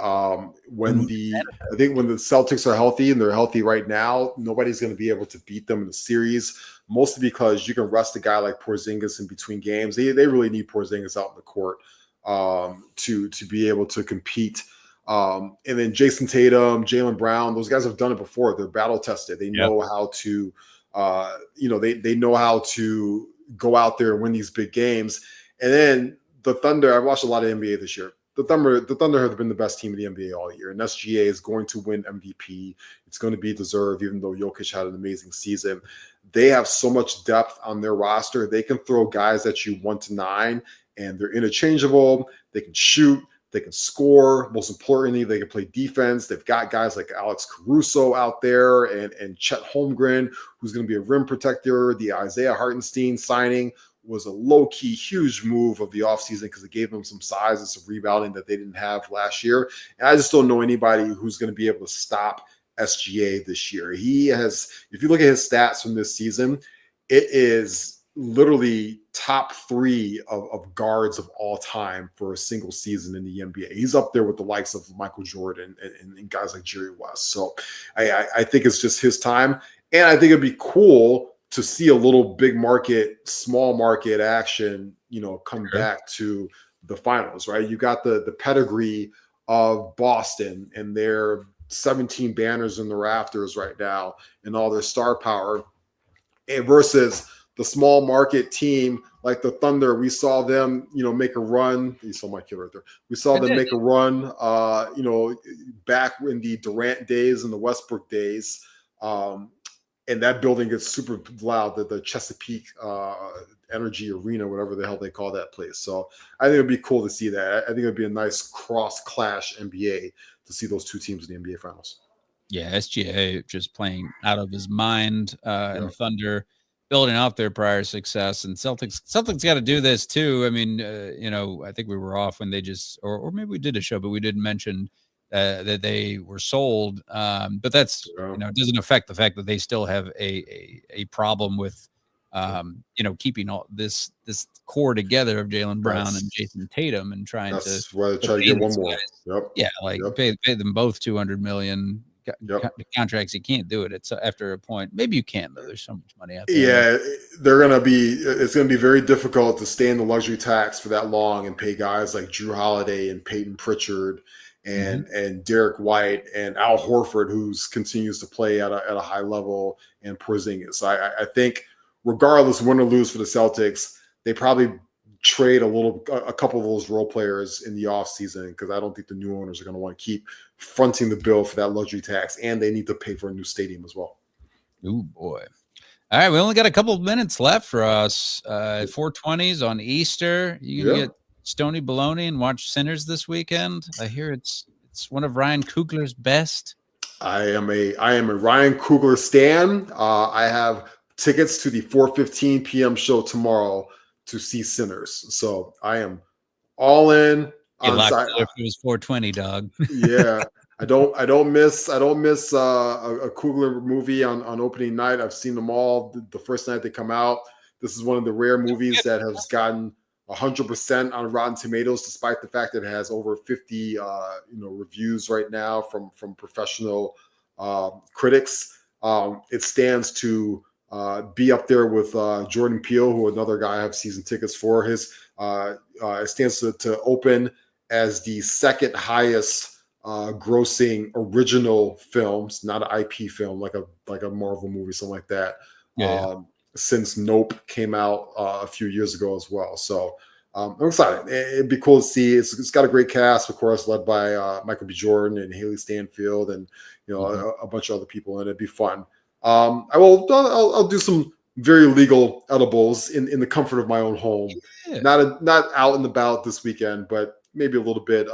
when the Celtics are healthy, and they're healthy right now, nobody's going to be able to beat them in the series. Mostly because you can rest a guy like Porzingis in between games. They really need Porzingis out in the court to be able to compete. And then Jason Tatum, Jaylen Brown, those guys have done it before. They're battle tested. They know how to, they know how to go out there and win these big games. And then the Thunder, I've watched a lot of NBA this year. The Thunder have been the best team in the NBA all year. And SGA is going to win MVP. It's going to be deserved, even though Jokic had an amazing season. They have so much depth on their roster. They can throw guys at you 1 to 9, and they're interchangeable. They can shoot. They can score. Most importantly, they can play defense. They've got guys like Alex Caruso out there and Chet Holmgren, who's going to be a rim protector. The Isaiah Hartenstein signing was a low-key huge move of the offseason because it gave them some size and some rebounding that they didn't have last year. And I just don't know anybody who's going to be able to stop SGA this year. He has, if you look at his stats from this season, it is literally top 3 of guards of all time for a single season in the NBA. He's up there with the likes of Michael Jordan and guys like Jerry West. So I think it's just his time. And I think it'd be cool to see a little big market, small market action, come back to the finals, right? You got the pedigree of Boston and their 17 banners in the rafters right now and all their star power, and versus the small market team like the Thunder. We saw them, make a run. You saw my kid right there. We saw them make a run, back in the Durant days and the Westbrook days. And that building gets super loud, the Chesapeake Energy Arena, whatever the hell they call that place. So I think it'd be cool to see that. I think it'd be a nice cross-clash NBA to see those two teams in the NBA Finals. Yeah, SGA just playing out of his mind, and Thunder building off their prior success. And Celtics got to do this too. I mean, I think we were off when they just, or maybe we did a show, but we didn't mention that they were sold. But that's, it doesn't affect the fact that they still have a problem with, keeping all this core together of Jaylen Brown and Jason Tatum and trying to get one more. Yep. Yeah, pay them both $200 million. Contracts, you can't do it. It's after a point. Maybe you can, though. There's so much money out there. Yeah, it's going to be very difficult to stay in the luxury tax for that long and pay guys like Drew Holiday and Peyton Pritchard and Derek White and Al Horford, who continues to play at a high level, and Porzingis. I think regardless win or lose for the Celtics, they probably trade a couple of those role players in the offseason, because I don't think the new owners are going to want to keep fronting the bill for that luxury tax, and they need to pay for a new stadium as well. Ooh, boy. All right, we only got a couple of minutes left for us. 420s on Easter. You can get Stony Baloney and watch Sinners this weekend. I hear it's one of Ryan Coogler's best. I am a Ryan Coogler stan. I have tickets to the 4:15 p.m. show tomorrow to see Sinners. So I am all in. A lot cooler if it was 420, dog. Yeah. I don't miss a Coogler movie on opening night. I've seen them all the first night they come out. This is one of the rare movies that has gotten 100% on Rotten Tomatoes, despite the fact that it has over 50 reviews right now from professional critics. It stands to be up there with Jordan Peele, who another guy I have season tickets for. His it stands to open as the second highest grossing original films, not an IP film like a Marvel movie, something like that. Since Nope came out a few years ago as well. So I'm excited. It'd be cool to see. It's got a great cast, of course, led by Michael B. Jordan and Haley Stanfield, and a bunch of other people, and it'd be fun. I'll do some very legal edibles in the comfort of my own home. Yeah. Not out and about this weekend, but maybe a little bit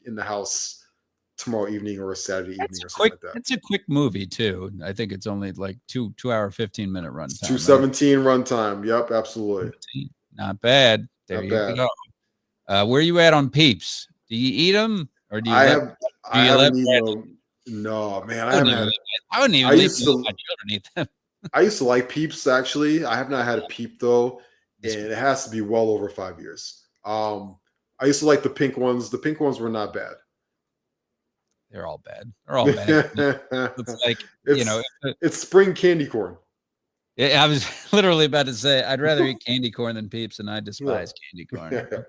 in the house tomorrow evening or a Saturday evening or something like that. It's a quick movie too. I think it's only like 2 hour 15-minute run time. 2:17 run time. Yep, absolutely. Not bad. There you go. Where are you at on Peeps? Do you eat them or do you? I haven't eaten them. No, man, I haven't had it. I wouldn't even leave my children eat them. I used to like Peeps, actually. I have not had a Peep though, and it has to be well over 5 years. I used to like the pink ones. The pink ones were not bad. They're all bad. They're all bad. It's like, it's spring candy corn. Yeah, I was literally about to say I'd rather eat candy corn than Peeps, and I despise candy corn.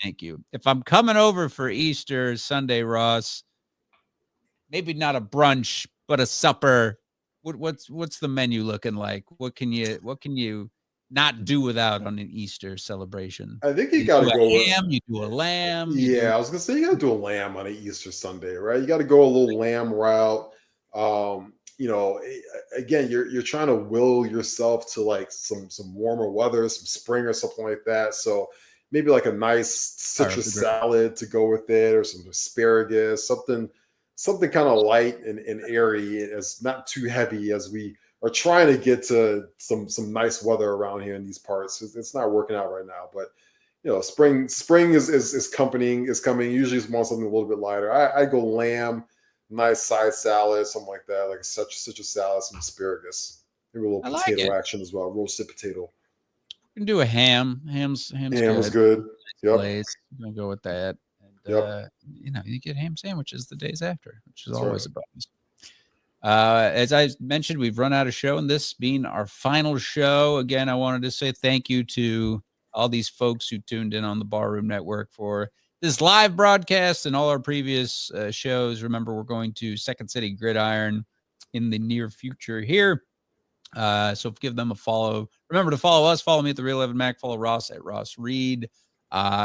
Thank you. If I'm coming over for Easter Sunday, Ross, maybe not a brunch, but a supper. What's the menu looking like? What can you not do without on an Easter celebration? I think you got to go with ham. You do a lamb. Yeah, I was gonna say you got to do a lamb on an Easter Sunday, right? You got to go a little lamb route. Again, you're trying to will yourself to like some warmer weather, some spring or something like that. So maybe like a nice citrus salad to go with it, or some asparagus, something kind of light and airy. It's not too heavy, as we are trying to get to some nice weather around here in these parts. It's not working out right now, but spring is coming. Usually it's more something a little bit lighter. I go lamb, nice side salad, something like that, like such a salad, some asparagus, maybe a little potato action as well, roasted potato. We can do a ham. Ham is good. Yep. I'm gonna go with that. And, you get ham sandwiches the days after, which is always a bonus. As I mentioned, we've run out of show, and this being our final show. Again, I wanted to say thank you to all these folks who tuned in on the Barroom Network for this live broadcast and all our previous shows. Remember, we're going to Second City Gridiron in the near future here. So give them a follow. Remember to follow us. Follow me at The Real Evan Mac. Follow Ross at Ross Reed.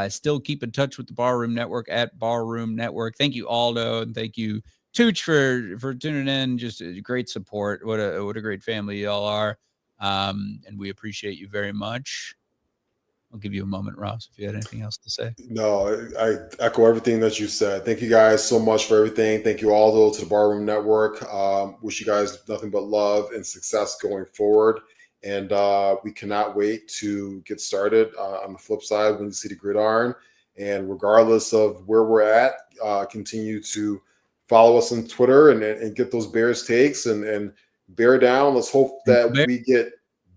Still keep in touch with the Barroom Network at Barroom Network. Thank you, Aldo, and thank you, Tooch, for tuning in. Just great support. What a great family y'all are. And we appreciate you very much. I'll give you a moment, Ross, if you had anything else to say. No, I echo everything that you said. Thank you guys so much for everything. Thank you, Aldo, to the Barroom Network. Wish you guys nothing but love and success going forward. And we cannot wait to get started on the flip side when you see the gridiron. And regardless of where we're at, continue to follow us on Twitter and get those Bears takes and bear down. Let's hope that we get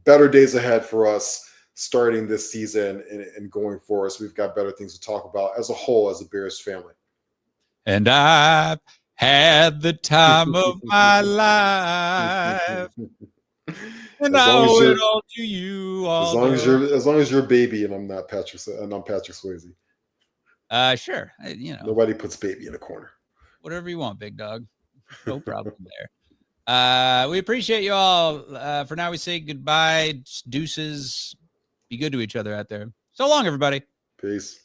better days ahead for us starting this season and going forward. So we've got better things to talk about as a whole, as a Bears family. And I've had the time of my life. And I owe it all to you. As long as you're a baby and I'm not Patrick Swayze. Sure. Nobody puts baby in a corner. Whatever you want, big dog. No problem there. We appreciate you all. For now, we say goodbye. Deuces. Be good to each other out there. So long, everybody. Peace.